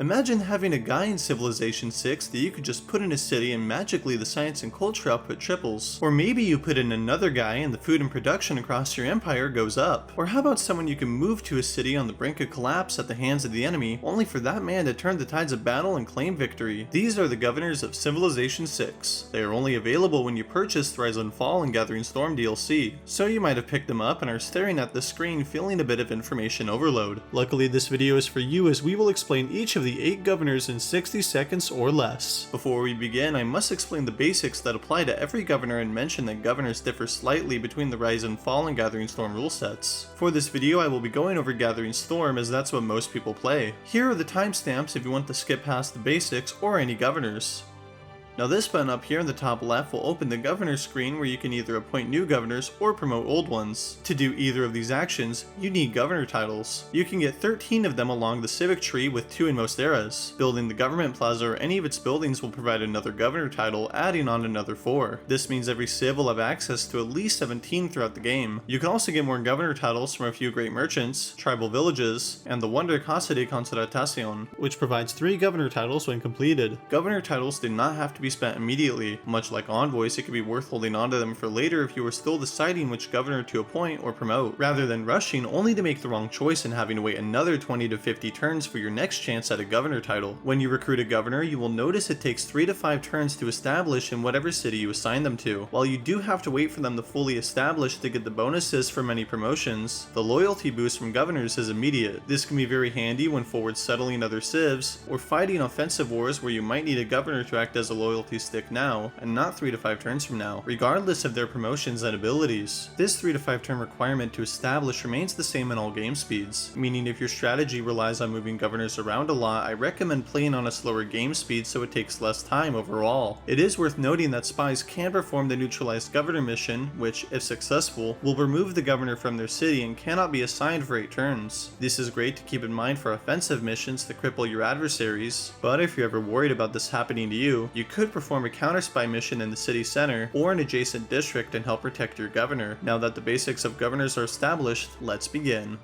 Imagine having a guy in Civilization 6 that you could just put in a city and magically the science and culture output triples. Or maybe you put in another guy and the food and production across your empire goes up. Or how about someone you can move to a city on the brink of collapse at the hands of the enemy, only for that man to turn the tides of battle and claim victory. These are the governors of Civilization 6. They are only available when you purchase Rise and Fall and Gathering Storm DLC, so you might have picked them up and are staring at the screen feeling a bit of information overload. Luckily this video is for you, as we will explain each of the 8 governors in 60 seconds or less. Before we begin, I must explain the basics that apply to every governor and mention that governors differ slightly between the Rise and Fall and Gathering Storm rule sets. For this video I will be going over Gathering Storm, as that's what most people play. Here are the timestamps if you want to skip past the basics or any governors. Now this button up here in the top left will open the governor screen, where you can either appoint new governors or promote old ones. To do either of these actions, you need governor titles. You can get 13 of them along the civic tree, with 2 in most eras. Building the government plaza or any of its buildings will provide another governor title, adding on another 4. This means every civ will have access to at least 17 throughout the game. You can also get more governor titles from a few great merchants, tribal villages, and the Ridic Acidic Consideración, which provides 3 governor titles when completed. Governor titles do not have to be spent immediately. Much like envoys, it could be worth holding onto them for later if you are still deciding which governor to appoint or promote, rather than rushing only to make the wrong choice and having to wait another 20 to 50 turns for your next chance at a governor title. When you recruit a governor, you will notice it takes 3 to 5 turns to establish in whatever city you assign them to. While you do have to wait for them to fully establish to get the bonuses for many promotions, the loyalty boost from governors is immediate. This can be very handy when forward settling other civs, or fighting offensive wars where you might need a governor to act as a loyalty stick now, and not 3 to 5 turns from now, regardless of their promotions and abilities. This 3 to 5 turn requirement to establish remains the same in all game speeds, meaning if your strategy relies on moving governors around a lot, I recommend playing on a slower game speed so it takes less time overall. It is worth noting that spies can perform the neutralized governor mission, which, if successful, will remove the governor from their city and cannot be assigned for 8 turns. This is great to keep in mind for offensive missions to cripple your adversaries, but if you're ever worried about this happening to you, you could perform a counter spy mission in the city center or an adjacent district and help protect your governor. Now that the basics of governors are established, let's begin.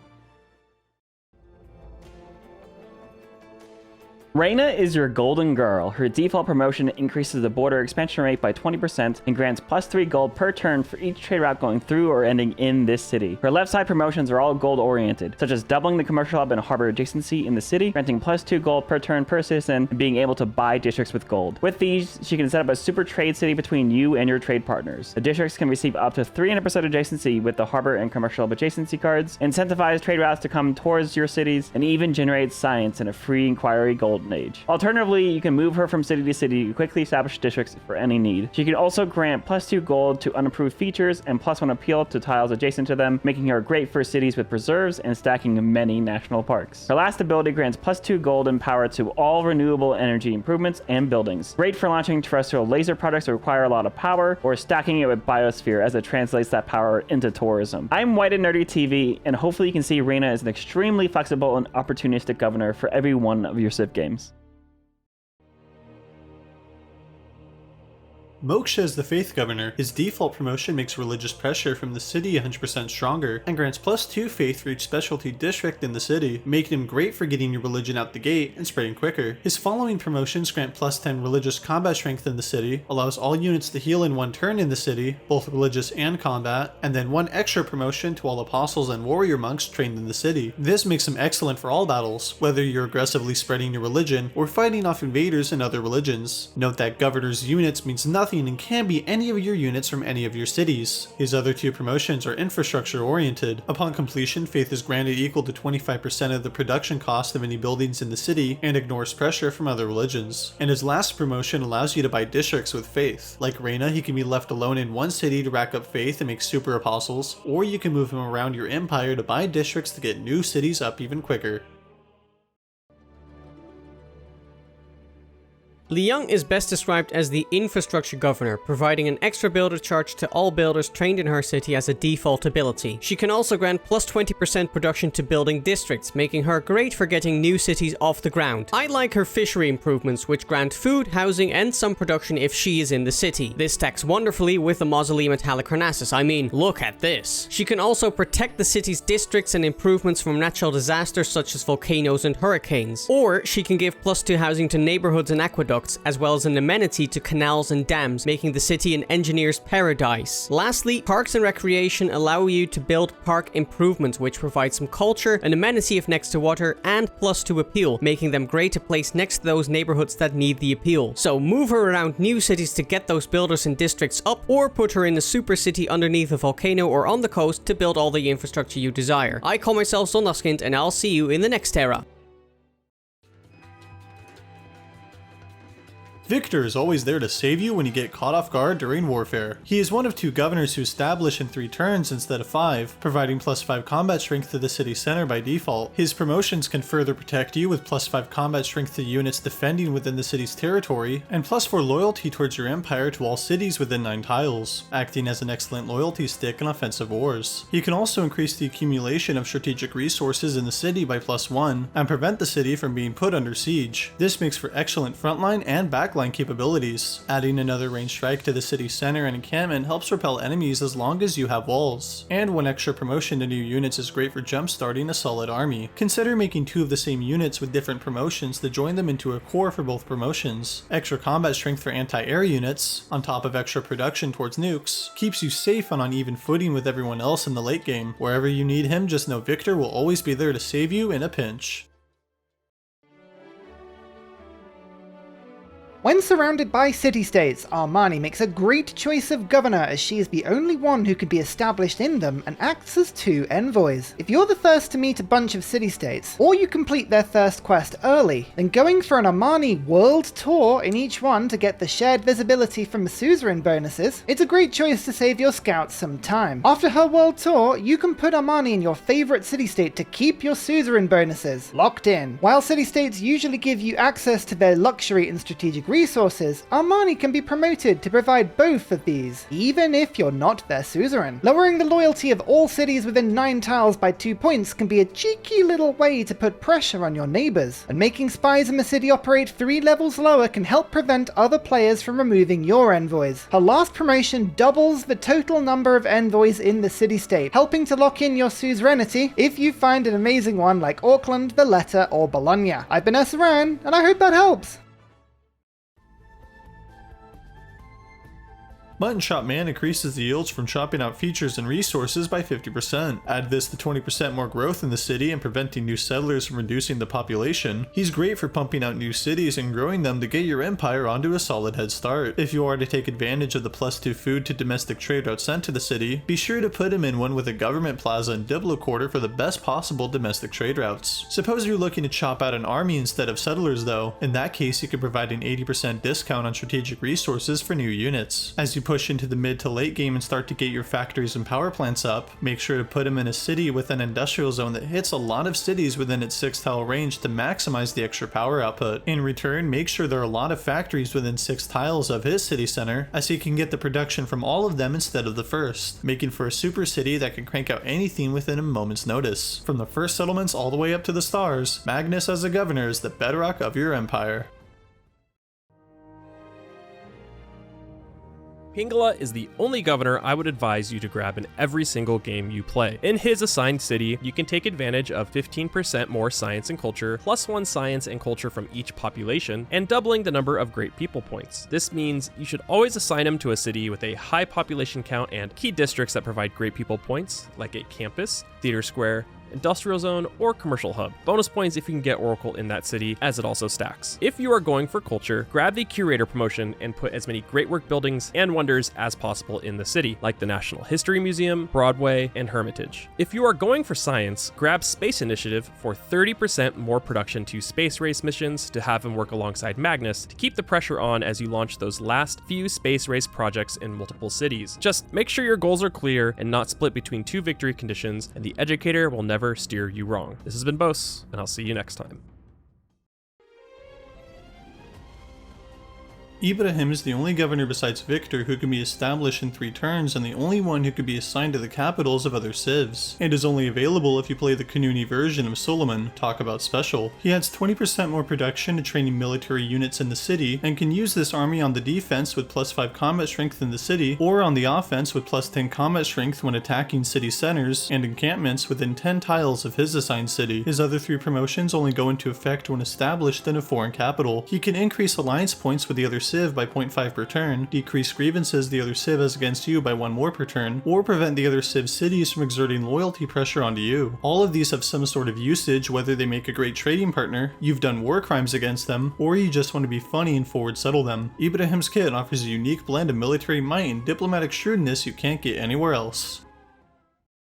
Reyna is your golden girl. Her default promotion increases the border expansion rate by 20% and grants +3 gold per turn for each trade route going through or ending in this city. Her left side promotions are all gold oriented, such as doubling the commercial hub and harbor adjacency in the city, granting +2 gold per turn per citizen, and being able to buy districts with gold. With these, she can set up a super trade city between you and your trade partners. The districts can receive up to 300% adjacency with the harbor and commercial hub adjacency cards, incentivize trade routes to come towards your cities, and even generate science in a free inquiry gold age. Alternatively, you can move her from city to city to quickly establish districts for any need. She can also grant +2 gold to unapproved features and +1 appeal to tiles adjacent to them, making her great for cities with preserves and stacking many national parks. Her last ability grants +2 gold and power to all renewable energy improvements and buildings. Great for launching terrestrial laser projects that require a lot of power, or stacking it with biosphere as it translates that power into tourism. I'm White and Nerdy TV, and hopefully you can see Reyna as an extremely flexible and opportunistic governor for every one of your civ games. Moksha is the Faith Governor. His default promotion makes religious pressure from the city 100% stronger, and grants +2 faith for each specialty district in the city, making him great for getting your religion out the gate and spreading quicker. His following promotions grant +10 religious combat strength in the city, allows all units to heal in 1 turn in the city, both religious and combat, and then 1 extra promotion to all apostles and warrior monks trained in the city. This makes him excellent for all battles, whether you're aggressively spreading your religion or fighting off invaders and other religions. Note that governor's units means nothing and can be any of your units from any of your cities. His other 2 promotions are infrastructure oriented. Upon completion, faith is granted equal to 25% of the production cost of any buildings in the city and ignores pressure from other religions. And his last promotion allows you to buy districts with faith. Like Reyna, he can be left alone in 1 city to rack up faith and make super apostles, or you can move him around your empire to buy districts to get new cities up even quicker. Liang is best described as the infrastructure governor, providing an extra builder charge to all builders trained in her city as a default ability. She can also grant plus 20% production to building districts, making her great for getting new cities off the ground. I like her fishery improvements, which grant food, housing, and some production if she is in the city. This stacks wonderfully with the Mausoleum at Halicarnassus. I mean, look at this. She can also protect the city's districts and improvements from natural disasters such as volcanoes and hurricanes. Or she can give +2 housing to neighborhoods and aqueducts, as well as an amenity to canals and dams, making the city an engineer's paradise. Lastly, parks and recreation allow you to build park improvements, which provide some culture, an amenity if next to water, and +2 appeal, making them great to place next to those neighborhoods that need the appeal. So move her around new cities to get those builders and districts up, or put her in a super city underneath a volcano or on the coast to build all the infrastructure you desire. I call myself Zondaskind, and I'll see you in the next era. Victor is always there to save you when you get caught off guard during warfare. He is one of 2 governors who establish in 3 turns instead of 5, providing +5 combat strength to the city center by default. His promotions can further protect you with +5 combat strength to units defending within the city's territory, and +4 loyalty towards your empire to all cities within 9 tiles, acting as an excellent loyalty stick in offensive wars. He can also increase the accumulation of strategic resources in the city by +1, and prevent the city from being put under siege. This makes for excellent frontline and backline capabilities. Adding another ranged strike to the city center and encampment helps repel enemies as long as you have walls. And 1 extra promotion to new units is great for jumpstarting a solid army. Consider making 2 of the same units with different promotions to join them into a core for both promotions. Extra combat strength for anti-air units, on top of extra production towards nukes, keeps you safe on uneven footing with everyone else in the late game. Wherever you need him, just know Victor will always be there to save you in a pinch. When surrounded by city-states, Amani makes a great choice of governor, as she is the only one who could be established in them and acts as 2 envoys. If you're the first to meet a bunch of city-states, or you complete their first quest early, then going for an Amani world tour in each one to get the shared visibility from the suzerain bonuses, it's a great choice to save your scouts some time. After her world tour, you can put Amani in your favorite city-state to keep your suzerain bonuses locked in. While city-states usually give you access to their luxury and strategic resources, Amani can be promoted to provide both of these, even if you're not their suzerain. Lowering the loyalty of all cities within 9 tiles by 2 points can be a cheeky little way to put pressure on your neighbors, and making spies in the city operate 3 levels lower can help prevent other players from removing your envoys. Her last promotion doubles the total number of envoys in the city-state, helping to lock in your suzerainty if you find an amazing one like Auckland, Valletta, or Bologna. I've been Saran, and I hope that helps. Mutton Chop Man increases the yields from chopping out features and resources by 50%. Add this to 20% more growth in the city and preventing new settlers from reducing the population. He's great for pumping out new cities and growing them to get your empire onto a solid head start. If you are to take advantage of the +2 food to domestic trade route sent to the city, be sure to put him in one with a government plaza and Diblo quarter for the best possible domestic trade routes. Suppose you're looking to chop out an army instead of settlers though. In that case, you could provide an 80% discount on strategic resources for new units. As you push into the mid to late game and start to get your factories and power plants up, make sure to put them in a city with an industrial zone that hits a lot of cities within its 6 tile range to maximize the extra power output. In return, make sure there are a lot of factories within 6 tiles of his city center, as he can get the production from all of them instead of the first, making for a super city that can crank out anything within a moment's notice. From the first settlements all the way up to the stars, Magnus as a governor is the bedrock of your empire. Pingala is the only governor I would advise you to grab in every single game you play. In his assigned city, you can take advantage of 15% more science and culture, +1 science and culture from each population, and doubling the number of great people points. This means you should always assign him to a city with a high population count and key districts that provide great people points, like a campus, theater square, industrial zone, or commercial hub. Bonus points if you can get Oracle in that city, as it also stacks. If you are going for culture, grab the curator promotion and put as many great work buildings and wonders as possible in the city, like the National History Museum, Broadway, and Hermitage. If you are going for science, grab Space Initiative for 30% more production to space race missions to have him work alongside Magnus to keep the pressure on as you launch those last few space race projects in multiple cities. Just make sure your goals are clear and not split between 2 victory conditions, and the educator will never steer you wrong. This has been Bose, and I'll see you next time. Ibrahim is the only governor besides Victor who can be established in 3 turns and the only one who could be assigned to the capitals of other civs, and is only available if you play the Kanuni version of Solomon. Talk about special. He adds 20% more production to training military units in the city, and can use this army on the defense with +5 combat strength in the city, or on the offense with +10 combat strength when attacking city centers and encampments within 10 tiles of his assigned city. His other 3 promotions only go into effect when established in a foreign capital. He can increase alliance points with the other civ by 0.5 per turn, decrease grievances the other civ has against you by 1 more per turn, or prevent the other civ cities from exerting loyalty pressure onto you. All of these have some sort of usage, whether they make a great trading partner, you've done war crimes against them, or you just want to be funny and forward settle them. Ibrahim's kit offers a unique blend of military might and diplomatic shrewdness you can't get anywhere else.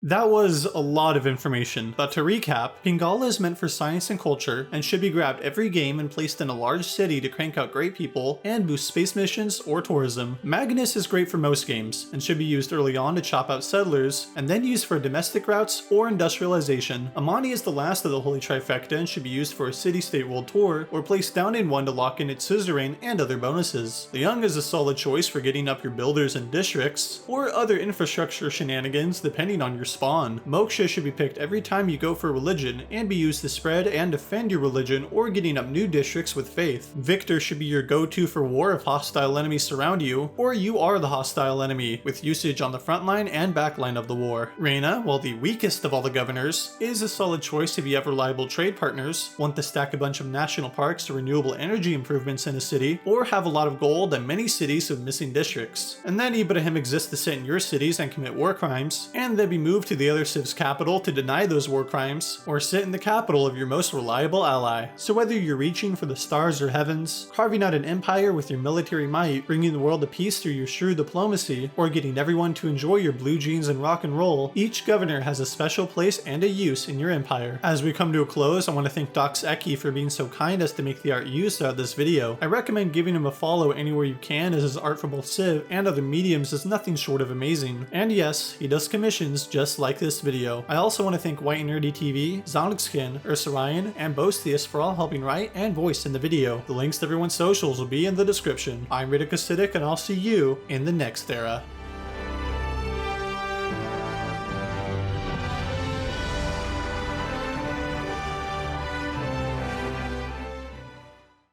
That was a lot of information, but to recap, Pingala is meant for science and culture and should be grabbed every game and placed in a large city to crank out great people and boost space missions or tourism. Magnus is great for most games and should be used early on to chop out settlers and then used for domestic routes or industrialization. Amani is the last of the Holy Trifecta and should be used for a city-state world tour or placed down in one to lock in its suzerain and other bonuses. Liang is a solid choice for getting up your builders and districts or other infrastructure shenanigans depending on your spawn. Moksha should be picked every time you go for religion and be used to spread and defend your religion or getting up new districts with faith. Victor should be your go-to for war if hostile enemies surround you, or you are the hostile enemy, with usage on the front line and back line of the war. Reyna, while the weakest of all the governors, is a solid choice if you have reliable trade partners, want to stack a bunch of national parks or renewable energy improvements in a city, or have a lot of gold and many cities with missing districts. And then Ibrahim exists to sit in your cities and commit war crimes, and then be moved to the other civ's capital to deny those war crimes, or sit in the capital of your most reliable ally. So whether you're reaching for the stars or heavens, carving out an empire with your military might, bringing the world to peace through your shrewd diplomacy, or getting everyone to enjoy your blue jeans and rock and roll, each governor has a special place and a use in your empire. As we come to a close, I want to thank DocksEcky for being so kind as to make the art used throughout this video. I recommend giving him a follow anywhere you can, as his art for both Civ and other mediums is nothing short of amazing. And yes, he does commissions just like this video. I also want to thank White Nerdy TV, Zonicskin, Ursarian, and Bostius for all helping write and voice in the video. The links to everyone's socials will be in the description. I'm Ridic Acidic, and I'll see you in the next era.